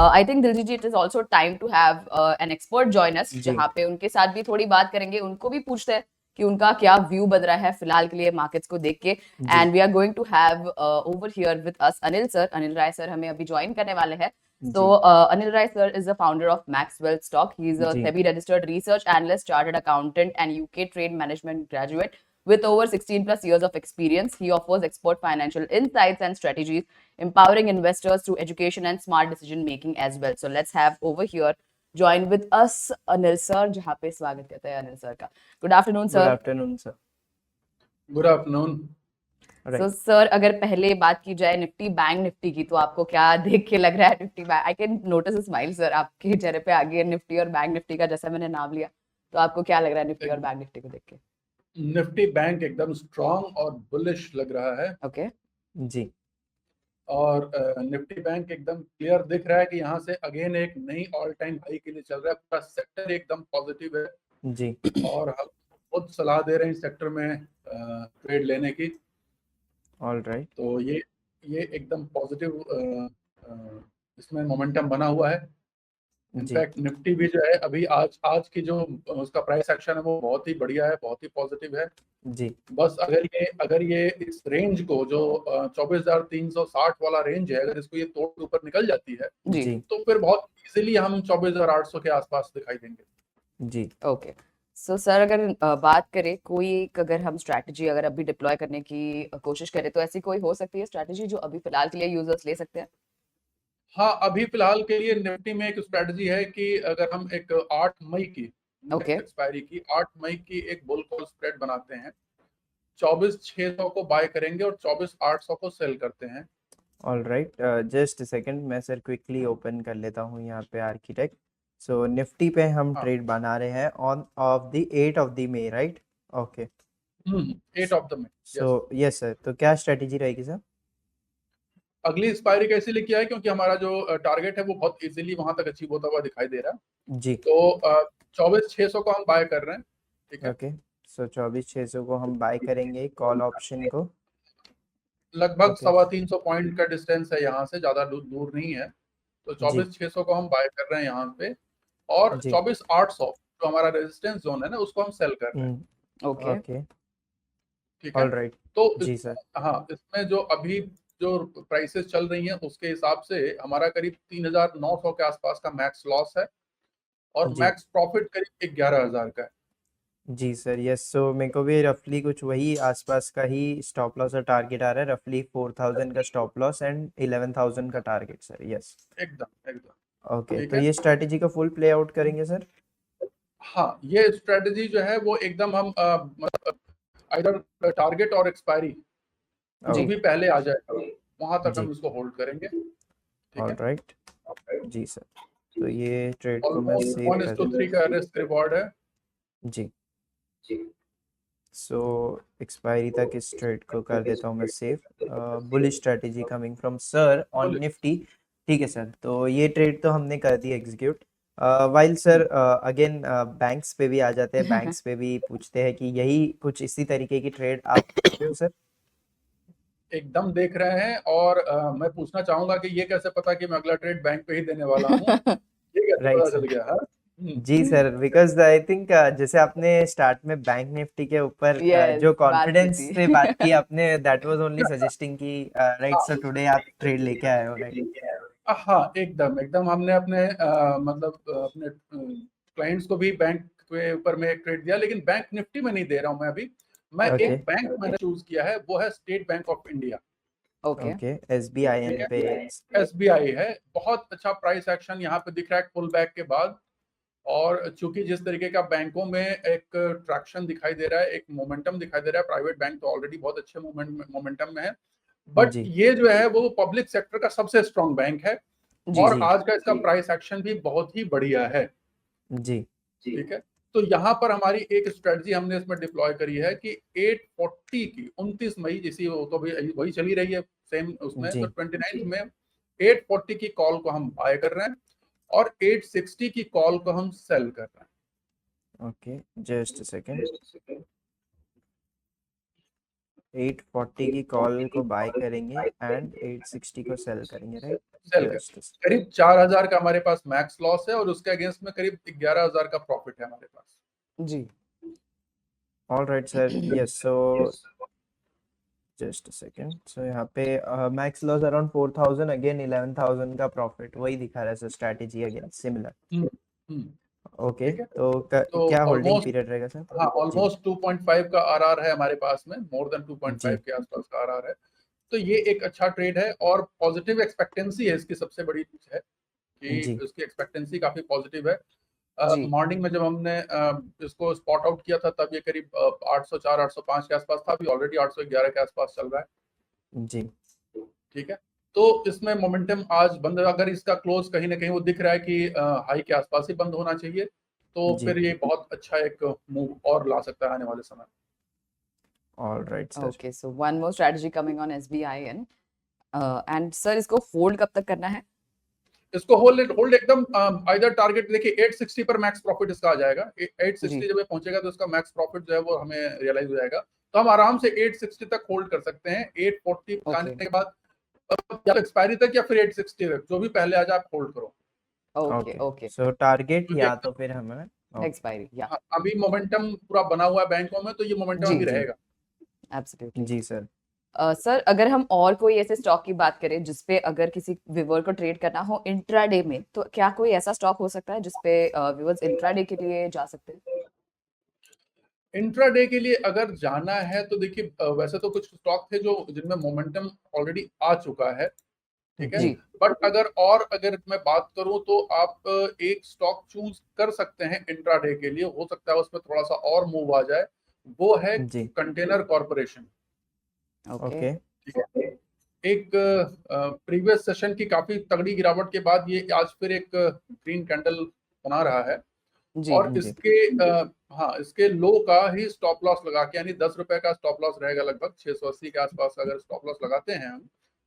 I think Diljit ji, it is also time to have an expert join us, जी जहाँ पे उनके साथ भी थोड़ी बात करेंगे, उनको भी पूछते हैं कि उनका क्या व्यू बन रहा है फिलहाल के लिए मार्केट्स को देख के। जी and we are going to have over here with us Anil sir, Anil Rai sir हमें अभी ज्वाइन करने वाले हैं। So, ji Anil Rai sir is the founder of Maxwell Stock. He's a ji SEBI registered research analyst, chartered accountant, and UK trade management graduate with over 16 plus years of experience. He offers expert financial insights and strategies, empowering investors through education and smart decision making as well. So, let's have over here join with us Anil sir, जहाँ पे स्वागत करते हैं Anil sir का। Good afternoon, good sir. Afternoon sir. Good afternoon. So right sir, अगर पहले बात की जाए निफ्टी बैंक निफ्टी की, तो आपको क्या देख के लग रहा है Nifty bank? I can notice a smile sir आपके चेहरे पे आ गई है निफ्टी और बैंक निफ्टी का, जैसा मैंने नाम लिया। तो आपको क्या लग रहा है निफ्टी और बैंक निफ्टी को देख के? निफ्टी बैंक एकदम स्ट्रांग और बुलिश लग रहा है, ओके। जी और निफ्टी बैंक एकदम क्लियर दिख रहा है कि यहाँ से अगेन एक नई ऑल टाइम हाई के लिए चल रहा है। पूरा सेक्टर एकदम पॉजिटिव है, जी और हम खुद सलाह दे रहे हैं इस सेक्टर में ट्रेड लेने की। ऑल राइट तो ये एकदम पॉजिटिव इसमें मोमेंटम बना हुआ है। जी इनफैक्ट निफ्टी भी जो है अभी आज की जो उसका प्राइस एक्शन है वो बहुत ही बढ़िया है, बहुत ही पॉजिटिव है। जी बस अगर ये इस रेंज को जो 24,360 वाला रेंज है, अगर इसको ये तोड़ के ऊपर निकल जाती है जी। जी तो फिर बहुत इजीली हम 24,800 के आसपास दिखाई देंगे। जी ओके। सो सर, अगर बात करें कोई एक, अगर हम स्ट्रैटेजी अगर अभी डिप्लॉय करने की कोशिश करें, तो ऐसी कोई हो सकती है स्ट्रैटेजी जो अभी फिलहाल के लिए यूजर्स ले सकते हैं? हाँ, अभी फिलहाल के लिए निफ्टी में एक स्ट्रेटजी है कि अगर हम एक 8 मई की ओके। एक्सपायरी की 8 मई की एक बुल कॉल स्प्रेड बनाते हैं, 24,600 को बाय करेंगे और 24,800 को सेल करते हैं। ऑल राइट जस्ट सेकंड, मैं सर क्विकली ओपन कर लेता हूँ यहाँ पे आर्किटेक्ट। सो निफ्टी पे हम हाँ, ट्रेड बना रहे हैं on of the 8 of the May, right? Okay 8 of the May. So yes, yes sir, तो क्या स्ट्रेटेजी रहेगी सर? अगली एक्सपायरी का इसीलिए किया है क्योंकि हमारा जो टारगेट है वो बहुत इजीली वहां तक अचीव होता हुआ दिखाई दे रहा है। जी तो 24,600 को हम बाय कर रहे हैं, ठीक है। ओके। सो 24,600 को हम बाय करेंगे कॉल ऑप्शन को। लगभग ओके 350 पॉइंट का डिस्टेंस है यहाँ से, ज्यादा दूर नहीं है। तो जी 24,600 को हम बाय कर रहे हैं यहाँ पे, और जी 24,800 जो हमारा रेजिस्टेंस जोन है ना, उसको हम सेल कर रहे हैं, ओके। ओके ठीक है। ऑल राइट तो जी सर हाँ, इसमें जो अभी जो प्राइसेस चल रही हैं उसके हिसाब से हमारा करीब 3,900 के आसपास का मैक्स लॉस है, और जी मैक्स प्रॉफिट करीब 11,000 का है। जी सर यस। सो मेरे को भी रफली कुछ वही आसपास का ही स्टॉप लॉस और टारगेट आ रहा है, रफली 4,000 का स्टॉप लॉस एंड 11,000 का टारगेट सर। यस एकदम एकदम ओके, ठीक तो है। ये स्ट्रेटेजी का फुल प्ले आउट करेंगे सर? हाँ, ये स्ट्रेटजी जो है वो एकदम हम इधर टारगेट और एक्सपायरी जो जी। भी पहले आ जाएगा वहां तक जी हम इसको होल्ड करेंगे, ठीक ऑल है। राइट जी सर। तो ये ट्रेड को मैं ऑलमोस्ट सेव कर देता 1:3 का रिस्क रिवॉर्ड है। हूँ। जी सो एक्सपायरी तक इस ट्रेड को कर देता हूँ मैं save. Bullish strategy coming from sir on Nifty. ठीक है सर, तो ये ट्रेड तो हमने कर दी execute. While sir again banks पे भी आ जाते हैं, बैंक्स पे भी पूछते हैं कि यही कुछ इसी तरीके की ट्रेड आप देखते हो सर? एकदम देख रहे हैं, और मैं पूछना चाहूंगा कि ये कैसे पता कि मैं अगला ट्रेड बैंक पे ही देने वाला हूँ, ये कैसे राइट पता सर चल गया है? जी सर, बिकॉज आई थिंक जैसे आपने स्टार्ट में बैंक निफ्टी के ऊपर यस, जो बात की कॉन्फिडेंस थी। से बात की आपने, दैट वाज ओनली सजेस्टिंग कि राइट सर टुडे आप ट्रेड लेके आए हो, राइट? हाँ, एकदम एकदम हमने अपने मतलब अपने क्लाइंट्स को भी बैंक के ऊपर में एक ट्रेड दिया, लेकिन बैंक निफ्टी में नहीं दे रहा हूँ मैं अभी। मैं ओके एक बैंक मैंने चूज किया है, वो है State Bank of India, okay. Okay SBIN ठीक पे। है। एसबीआई है, बहुत अच्छा प्राइस एक्शन यहाँ पे दिख रहा है पुल बैक के बाद। और चूंकि जिस तरीके का बैंकों में एक ट्रैक्शन दिखाई दे रहा है, एक मोमेंटम दिखाई दे रहा है, प्राइवेट बैंक तो ऑलरेडी बहुत अच्छे मोमेंटम में है, बट जी ये जो है वो पब्लिक सेक्टर का सबसे स्ट्रॉन्ग बैंक है, जी। और जी आज का इसका प्राइस एक्शन भी बहुत ही बढ़िया है, जी ठीक है। तो यहाँ पर हमारी एक स्ट्रेटजी हमने इसमें डिप्लॉय करी है कि 840 की 29 मई, जैसी वो तो भी वही चली रही है सेम उसमें, तो जी 29 में 840 की कॉल को हम बाय कर रहे हैं, और 860 की कॉल को हम सेल कर रहे हैं। Okay just second. 840 की कॉल को बाय करेंगे एंड 860 को सेल करेंगे, राइट? सेल कर करीब 4000 का हमारे पास मैक्स लॉस है और उसके अगेंस्ट में करीब 11000 का प्रॉफिट है हमारे पास। जी। All right sir, yes. So just a second, so यहाँ पे मैक्स लॉस अराउंड 4000, अगेन 11000 का प्रॉफिट, वही दिखा रहा है sir. Strategy again similar. Okay, ठीक है, तो तो क्या होल्डिंग ऑलमोस्ट, पीरियड रहेगा सर? हाँ जी ऑलमोस्ट 2.5 का आरआर है हमारे पास में, मोर देन 2.5 जी के आसपास का आरआर है। तो ये एक अच्छा ट्रेड है और पॉजिटिव एक्सपेक्टेंसी है इसकी, सबसे बड़ी चीज है कि जी इसकी एक्सपेक्टेंसी काफी पॉजिटिव है। जी। मॉर्निंग में जब हमने इसको स्पॉट आउट किया था तब ये करीब 804 805 के आसपास था, अभी ऑलरेडी 811 के आसपास चल रहा है। जी ठीक है, तो इसमें मोमेंटम आज बंद, अगर इसका क्लोज कहीं ना कहीं वो दिख रहा है कि हाई के आसपास ही बंद होना चाहिए, तो जी। फिर ये बहुत अच्छा एक मूव और ला सकता है आने वाले समय। All right sir. Okay, so one more strategy coming on SBIN. And sir, इसको होल्ड कब तक करना है? इसको होल्ड एकदम आइदर टारगेट देखिए 860 पर मैक्स प्रॉफिट इसका आ जाएगा। 860 जी। जब ये पहुंचेगा तो इसका मैक्स प्रॉफिट जो है वो हमें रियलाइज हो जाएगा, तो हम आराम से 860 तक होल्ड कर सकते हैं। 840 जाने Okay. के बाद या एक्सपायरी तक या फिर 860 तक, जो भी पहले आ जाए आप होल्ड करो। Okay, okay. सो टारगेट क्योंकि या तो फिर हमें Expiry, yeah. हाँ, अभी मोमेंटम पूरा बना हुआ है बैंकों में, तो ये मोमेंटम जी अभी जी, रहेगा। absolutely. जी सर। सर, अगर हम और कोई ऐसे स्टॉक की बात करें जिसपे अगर किसी व्यूअर को ट्रेड करना हो इंट्राडे में, तो क्या कोई ऐसा स्टॉक हो सकता है जिसपे व्यूअर्स इंट्राडे के लिए जा सकते हैं? इंट्राडे के लिए अगर जाना है तो देखिए वैसे तो कुछ स्टॉक थे जो जिनमें मोमेंटम ऑलरेडी आ चुका है, ठीक है, जी जी। बट अगर मैं बात करूं तो आप एक स्टॉक चूज कर सकते हैं इंट्राडे के लिए, हो सकता है उसमें थोड़ा सा और मूव आ जाए, वो है जी। Container corporation. ओके। ठीक है, एक प्रीवियस सेशन की काफी तगड़ी गिरावट के बाद ये आज फिर एक ग्रीन कैंडल बना रहा है जी और जी हाँ इसके लो का ही स्टॉप लॉस लगा के, यानी 10 रुपए का स्टॉप लॉस रहेगा लगभग 680 के आसपास। अगर स्टॉप लॉस लगाते हैं हम,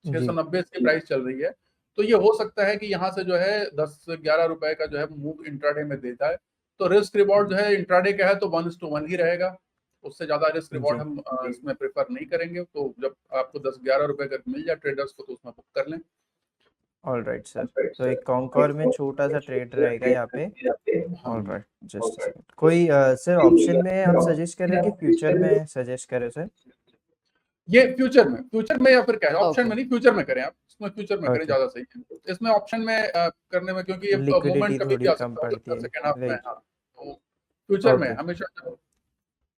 जी 690 की प्राइस चल रही है, तो ये हो सकता है कि यहाँ से जो है 10-11 रुपए का जो है मूव इंट्राडे में देता है। तो रिस्क रिवॉर्ड जो है इंट्राडे का है तो 1:1 ही रहेगा, उससे ज्यादा रिस्क रिवॉर्ड जी। हम इसमें प्रेफर नहीं करेंगे। तो जब आपको 10-11 रुपए का मिल जाए ट्रेडर्स को तो उसमें बुक कर लें। All right sir. तो एक कॉन्कॉर में छोटा सा ट्रेड रहेगा यहाँ पे। All right, just second. कोई सर ऑप्शन में आप सजेस्ट कर रहे हैं कि फ्यूचर में सजेस्ट करें सर? ये फ्यूचर में या फिर क्या है, ऑप्शन ओके। में नहीं, फ्यूचर में करें आप, इसमें फ्यूचर में करें ओके, ज्यादा सही है। इसमें ऑप्शन में करने में, क्योंकि ये लिक्विडिटी मूवमेंट कभी भी थोड़ी आ कम सकता है पड़ती 10 है, सेकेंड हाफ में। राइट? हाँ, तो फ्यूचर में ओके हमेशा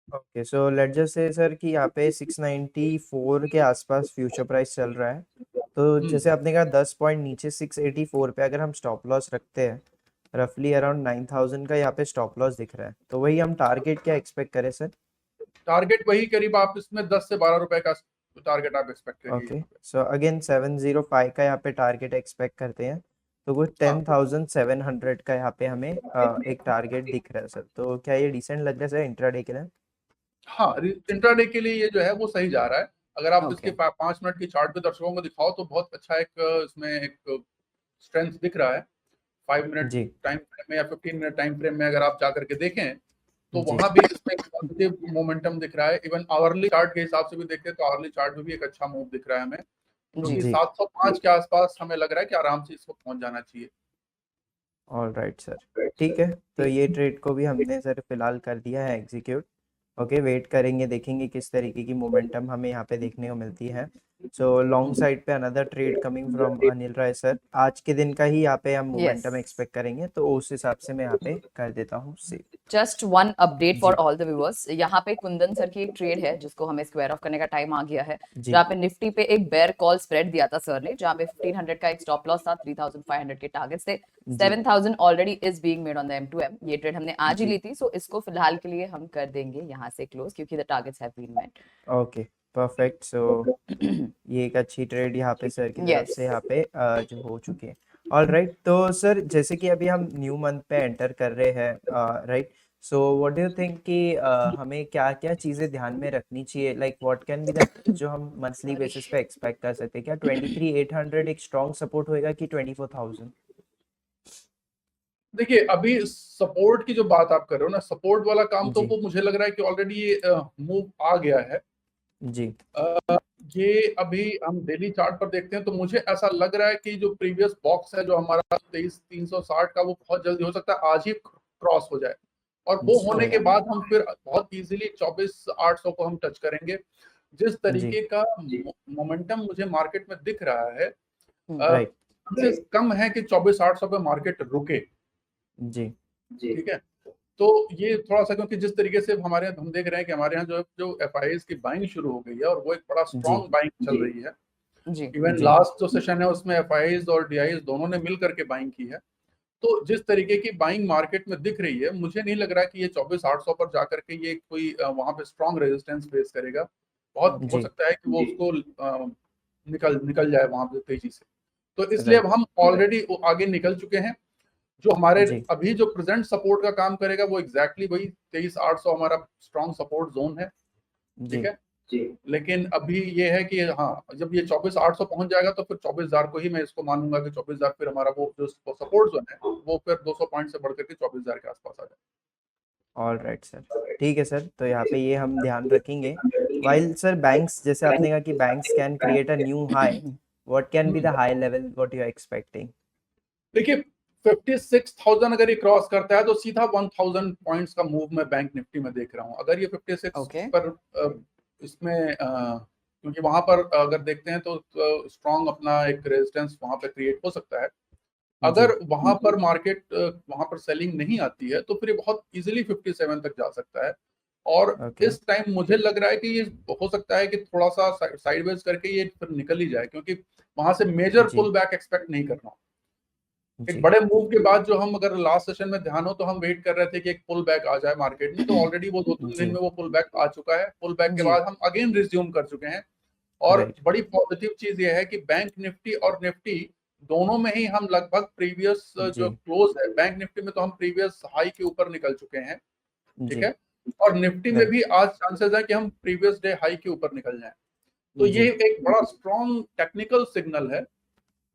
okay. So let just say sir कि यहाँ पे 694 के आसपास फ्यूचर प्राइस चल रहा है, तो जैसे आपने कहा 10 पॉइंट नीचे 684 पे अगर हम स्टॉप लॉस रखते हैं, रफली अराउंड 9000 का यहाँ पे स्टॉप लॉस दिख रहा है, तो वही हम टारगेट क्या एक्सपेक्ट करें सर? टारगेट वही करीब आप इसमें 10 से 12 रुपए का टारगेट आप एक्सपेक्ट करिए ओके, यहाँ पे। सो अगेन 705 का यहाँ पे टारगेट एक्सपेक्ट करते हैं, तो कुछ हाँ 10700 का यहाँ पे हमें एक टारगेट दिख रहा है सर। तो क्या ये डिसेंट लग रहा है सर इंट्राडे के लिए? हाँ, इंट्राडे के लिए ये जो है वो सही जा रहा है। अगर आप इसके ओके। 5 मिनट की चार्ट पे दर्शकों को दिखाओ तो बहुत अच्छा एक इसमें एक स्ट्रेंथ दिख रहा है। 5 मिनट जी टाइम फ्रेम में या 15 मिनट टाइम फ्रेम में अगर आप जाकर के देखें तो जी वहां भी इसमें पॉजिटिव मोमेंटम दिख रहा है। इवन आवरली चार्ट के हिसाब से भी देखें तो आवरली चार्ट में भी एक अच्छा मूव दिख रहा है हमें, जी। क्योंकि जी। 705 के आसपास हमें लग रहा है कि आराम से इसको पहुंच जाना चाहिए। ऑल राइट सर, ठीक है। तो ये ट्रेड को भी हमने सर फिलहाल कर दिया है एग्जीक्यूट। ओके, वेट करेंगे, देखेंगे किस तरीके की मोमेंटम हमें यहाँ पे देखने को मिलती है। सो लॉन्ग साइड पे another trade coming from Anil Rai sir. आज के दिन का ही यहाँ पे हम यस। मोमेंटम एक्सपेक्ट करेंगे, तो उस हिसाब से मैं यहाँ पे कर देता हूँ save. Just one update for जी ऑल द व्यूअर्स, यहाँ पे कुंदन सर की एक ट्रेड है जिसको हमें स्क्वायर ऑफ करने का टाइम आ गया है, जी जहाँ पे निफ्टी पे एक बेयर कॉल स्प्रेड दिया था सर ने, जहाँ पे 1500 का एक स्टॉप लॉस था, 3500 के टारगेट्स थे, जी 7000 already is being made on the M2M। ये ट्रेड हमने आज ही जी। ली थी, सो इसको फिलहाल के लिए हम कर देंगे यहाँ से क्लोज, क्योंकि the targets have been met. Okay perfect. So ये एक अच्छी ट्रेड यहाँ पे सर की तरफ यस से यहाँ पे जो हो चुकी है। ऑल राइट, तो सर जैसे कि अभी हम न्यू मंथ पे एंटर कर रहे हैं, right? So what do you think कि हमें क्या क्या चीज़ें ध्यान में रखनी चाहिए, like what can be the जो हम मंथली बेसिस पे एक्सपेक्ट कर सकते हैं? क्या 23800 एक स्ट्रॉन्ग सपोर्ट होएगा कि 24000? देखिए अभी सपोर्ट की जो बात आप कर रहे हो ना, सपोर्ट वाला काम तो जी वो मुझे लग रहा है कि ऑलरेडी मूव आ गया है। जी ये अभी हम डेली चार्ट पर देखते हैं तो मुझे ऐसा लग रहा है कि जो प्रीवियस बॉक्स है जो हमारा 23,360 का, वो बहुत जल्दी हो सकता है आज ही क्रॉस हो जाए, और वो जी होने के बाद हम फिर बहुत इजीली 24,800 को हम टच करेंगे। जिस जी तरीके का मोमेंटम मुझे मार्केट में दिख रहा है, राइट चांसेस कम है कि 24,800 पे मार्केट रुके। जी ठीक है, तो ये थोड़ा सा, क्योंकि जिस तरीके से हमारे यहाँ हम देख रहे हैं कि हमारे यहाँ जो एफआईआईज की बाइंग शुरू हो गई है और वो एक बड़ा जी स्ट्रॉन्ग बाइंग चल रही है। जी इवन जी लास्ट जो सेशन है उसमें एफआईआईज और डीआईज दोनों ने मिल करके बाइंग की है। तो जिस तरीके की बाइंग मार्केट में दिख रही है, मुझे नहीं लग रहा कि ये 24,800 पर जाकर के ये कोई वहां पे स्ट्रॉन्ग रेजिस्टेंस फेस करेगा। बहुत हो जी सकता है कि वो उसको निकल निकल जाए वहां पे तेजी से। तो इसलिए अब राइट हम ऑलरेडी आगे निकल चुके हैं। जो हमारे जी अभी जो प्रेजेंट सपोर्ट का काम करेगा वो एग्जैक्टली वही 23,800 हमारा स्ट्रॉन्ग सपोर्ट जोन है। ठीक जी है, लेकिन अभी ये है कि हाँ, जब ये 24,800 पहुंच जाएगा तो फिर 24,000 को ही मैं इसको मानूंगा कि 24,000 फिर हमारा वो जो सपोर्ट जोन है वो फिर 200 पॉइंट से बढ़ करके 24,000 के आसपास आ जाए। ऑल राइट सर, ठीक है सर, तो यहाँ पे ये हम ध्यान रखेंगे। वाइल सर बैंक्स, जैसे आपने कहा कि banks can create a new high, what can be the high level what you are expecting? देखिए 56,000 अगर ये क्रॉस करता है तो सीधा 1,000 पॉइंट्स का मूव मैं बैंक निफ्टी में देख रहा हूँ। अगर ये 56 ओके पर इसमें क्योंकि वहां पर अगर देखते हैं तो स्ट्रॉन्ग अपना एक रेजिस्टेंस वहां पर क्रिएट हो सकता है। जी अगर वहां पर मार्केट वहां पर सेलिंग नहीं आती है तो फिर ये बहुत इजीली 57 तक जा सकता है। और ओके इस टाइम मुझे लग रहा है कि ये हो सकता है कि थोड़ा सा साइडवेज करके ये फिर निकल ही जाए, क्योंकि वहां से मेजर जी पुल बैक एक्सपेक्ट नहीं कर रहा हूँ। एक जी बड़े मूव के बाद जो हम अगर लास्ट सेशन में ध्यान हो तो हम वेट कर रहे थे कि एक पुल बैक आ जाए मार्केट में, तो ऑलरेडी वो 2-3 दिन जी में वो पुल बैक आ चुका है। पुल बैक के जी बाद हम अगेन रिज्यूम कर चुके हैं। और राइट बड़ी पॉजिटिव चीज ये है कि बैंक निफ्टी और निफ्टी दोनों में ही हम लगभग प्रीवियस जो जी क्लोज है, बैंक निफ्टी में तो हम प्रीवियस हाई के ऊपर निकल चुके हैं। ठीक जी है, और निफ्टी में राइट भी आज चांसेस है कि हम प्रीवियस डे हाई के ऊपर निकल जाएं। तो ये जी एक बड़ा स्ट्रॉन्ग टेक्निकल सिग्नल है।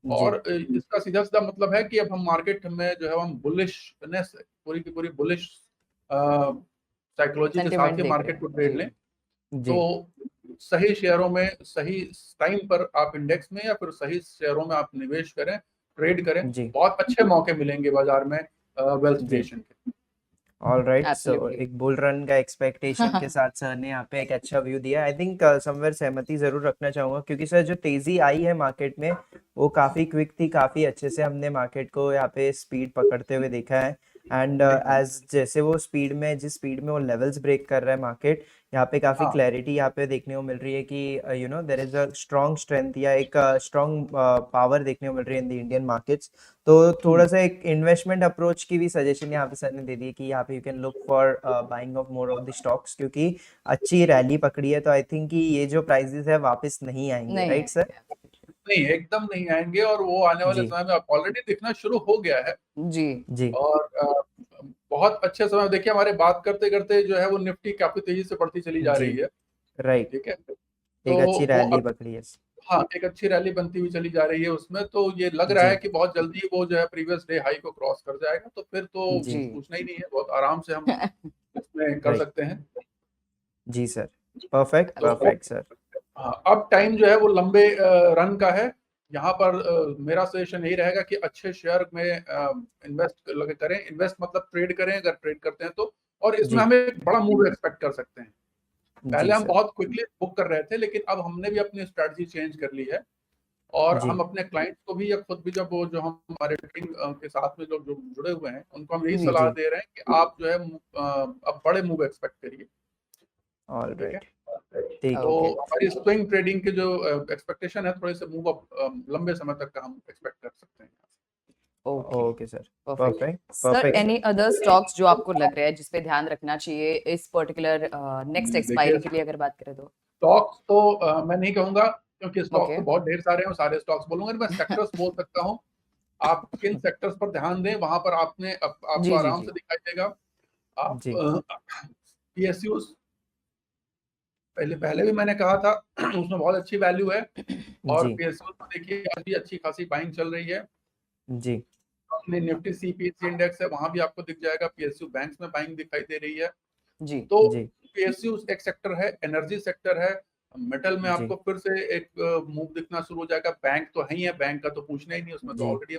जी और इसका सीधा सीधा मतलब है कि अब हम मार्केट में जो है हम बुलिशनेस, पूरी की पूरी बुलिश साइकोलॉजी के साथ सेंटिमेंट ही देख रहे मार्केट को हैं ट्रेड जी लें। तो जी सही शेयरों में सही टाइम पर आप इंडेक्स में या फिर सही शेयरों में आप निवेश करें, ट्रेड करें, जी बहुत अच्छे मौके मिलेंगे बाजार में वेल्थ जी क्रिएशन के। ऑल राइट, सो एब्सोल्युटली एक बुल रन का एक्सपेक्टेशन के साथ सर ने यहाँ पे एक अच्छा व्यू दिया। आई थिंक समवेयर सहमति जरूर रखना चाहूंगा, क्योंकि सर जो तेजी आई है मार्केट में वो काफी क्विक थी, काफी अच्छे से हमने मार्केट को यहाँ पे स्पीड पकड़ते हुए देखा है। एंड एकदम। एज जैसे वो स्पीड में, जिस स्पीड में वो लेवल्स ब्रेक कर रहा है मार्केट, यहाँ पे काफी हाँ, क्लैरिटी यहाँ पे देखने को मिल रही है कि you know there is a strong strength या एक स्ट्रॉन्ग पावर देखने को मिल रही है इन द इंडियन मार्केट्स। तो थोड़ा सा एक इन्वेस्टमेंट अप्रोच की भी सजेशन यहाँ पे सर ने दे दी है कि यहाँ पे you can look for buying of more of the stocks, क्योंकि अच्छी रैली पकड़ी है। तो आई थिंक कि ये जो प्राइसेस है वापस नहीं आएंगे, नहीं राइट सर? आएंगे नहीं एकदम नहीं आएंगे, और वो आने वाले जी समय में ऑलरेडी दिखना शुरू हो गया है। जी जी और बहुत अच्छे समय देखिए, हमारे बात करते करते जो है वो निफ्टी काफी तेजी से बढ़ती चली जा जी रही है। राइट, ठीक है, एक तो अच्छी वो रैली अब, पकड़ी है। हाँ, एक अच्छी रैली बनती हुई चली जा रही है उसमें। तो ये लग रहा है जी कि बहुत जल्दी वो जो है प्रीवियस डे हाई को क्रॉस कर जाएगा, तो फिर तो जी जी पूछना ही नहीं है, बहुत आराम से हम इसमें कर राइट सकते हैं। जी सर, परफेक्ट तो परफेक्ट सर। हाँ, अब टाइम जो है वो लंबे रन का है। यहाँ पर मेरा सजेशन यही रहेगा कि अच्छे शेयर में इन्वेस्ट लगे करें। इन्वेस्ट मतलब ट्रेड करें अगर ट्रेड करते हैं तो। और इसमें जी हमें एक बड़ा मूव एक्सपेक्ट कर सकते हैं। जी पहले हम सर बहुत क्विकली बुक कर रहे थे, लेकिन अब हमने भी अपनी स्ट्रेटजी चेंज कर ली है। और हम जी अपने क्लाइंट्स को भी या खुद भी, जब वो जो हम हमारे टीम के साथ में जो जो जुड़े हुए हैं, उनको हम यही जी सलाह जी दे रहे हैं कि आप जो है अब बड़े मूव एक्सपेक्ट करिए। ऑल ठीक है, राइट, ठीक तो है। ओके हमारी स्विंग ट्रेडिंग के जो एक्सपेक्टेशन है, थोड़े से मूव अप लंबे समय तक का हम एक्सपेक्ट कर सकते हैं। Okay okay sir, perfect perfect sir perfect. Any other stocks जो आपको लग रहा है जिस पे ध्यान रखना चाहिए इस पर्टिकुलर नेक्स्ट देखिए एक्सपायरी के लिए अगर बात करें तो? स्टॉक्स तो मैं नहीं कहूंगा, क्योंकि स्टॉक्स ओके तो बहुत ढेर सारे हैं, सारे स्टॉक्स बोलूंगा, मैं सेक्टर्स बोल सकता हूँ। आप किन सेक्टर्स पर ध्यान दें, वहां पर आपको जी जी आराम जी से दिखाई देगा। आप जी पीएसयूज, पहले पहले भी मैंने कहा था उसमें बहुत अच्छी वैल्यू है। और जी पीएसयूज में देखिए आज भी अच्छी खासी बाइंग चल रही है। जी अपने निफ्टी सीपीएससी इंडेक्स है, वहां भी आपको दिख जाएगा पीएसयू बैंक्स में बाइंग दिखाई दे रही है। जी तो जी पीएसयू एक सेक्टर है, एनर्जी सेक्टर है, मेटल में जी। आपको फिर से एक मूव दिखना शुरू हो जाएगा। बैंक तो है ही है, बैंक का तो पूछना ही नहीं, उसमें तो जी। ऑलरेडी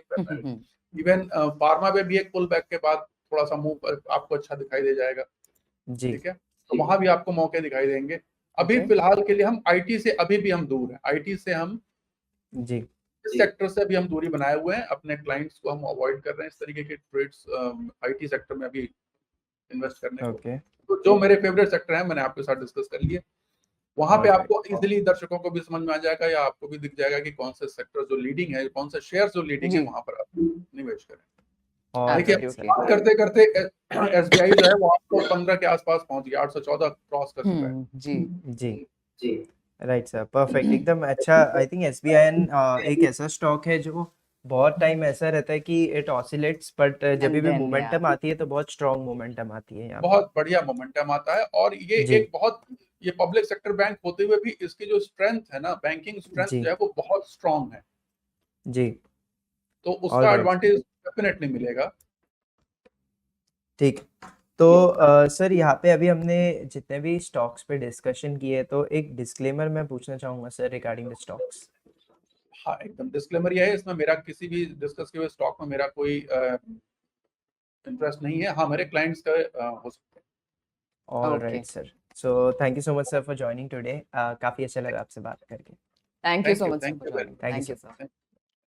इवन फार्मा में भी एक पुल बैक के बाद थोड़ा सा मूव आपको अच्छा दिखाई दे जाएगा। जी। ठीक है, तो वहां भी आपको मौके दिखाई देंगे। अभी ओके। फिलहाल के लिए हम आईटी से अभी भी हम दूर हैं। आईटी से हम जी। इस सेक्टर से अभी हम दूरी बनाए हुए हैं। अपने क्लाइंट्स को हम अवॉइड कर रहे हैं इस तरीके के ट्रेड्स आईटी सेक्टर में अभी इन्वेस्ट करने को। ओके। तो जो मेरे फेवरेट सेक्टर हैं मैंने आपके साथ डिस्कस कर लिए। वहां पे ऑलराइट। आपको इजीली दर्शकों को भी समझ में आ जाएगा या आपको भी दिख जाएगा कि कौन से सेक्टर जो लीडिंग है, कौन से शेयर जो लीडिंग है, जी। वहां पर आप निवेश करें। देखिए, ऑलराइट Absolutely. सर। बात करते करते एसबीआई जो है वो आपको 15 के आसपास पहुंच गया, 814 क्रॉस कर चुका है। जी। जी। जी। राइट सर, परफेक्ट, एकदम अच्छा। आई थिंक एसबीआई एक ऐसा स्टॉक है जो बहुत टाइम ऐसा रहता है कि इट ऑसिलेट्स, बट जब And भी then, मोमेंटम yeah. आती है तो बहुत स्ट्रॉन्ग मोमेंटम आती है यहाँ पे। बहुत बढ़िया मोमेंटम आता है और ये जी। एक बहुत ये पब्लिक सेक्टर बैंक होते हुए भी इसकी जो स्ट्रेंथ है ना, बैंकिंग स्ट्रेंथ जी। जो है वो बहुत स्ट्रांग है, जी। तो उसका ऑलराइट। एडवांटेज डेफिनेटली मिलेगा। ठीक। तो सर यहाँ पे अभी हमने जितने भी स्टॉक्स पे डिस्कशन किए, तो एक डिस्क्लेमर मैं पूछना चाहूंगा सर रिगार्डिंग द स्टॉक्स। हाँ, एकदम डिस्क्लेमर ये है, इसमें मेरा किसी भी डिस्कस किए हुए स्टॉक में मेरा कोई इंटरेस्ट नहीं है। हाँ, मेरे क्लाइंट्स का हो सकता है। Alright Okay. Sir, so thank you so much sir for joining today. काफी अच्छा लगा आपसे बात करके। Thank you so much, sir, thank for you very joining. Thank you, Thank sir. you, sir. Much.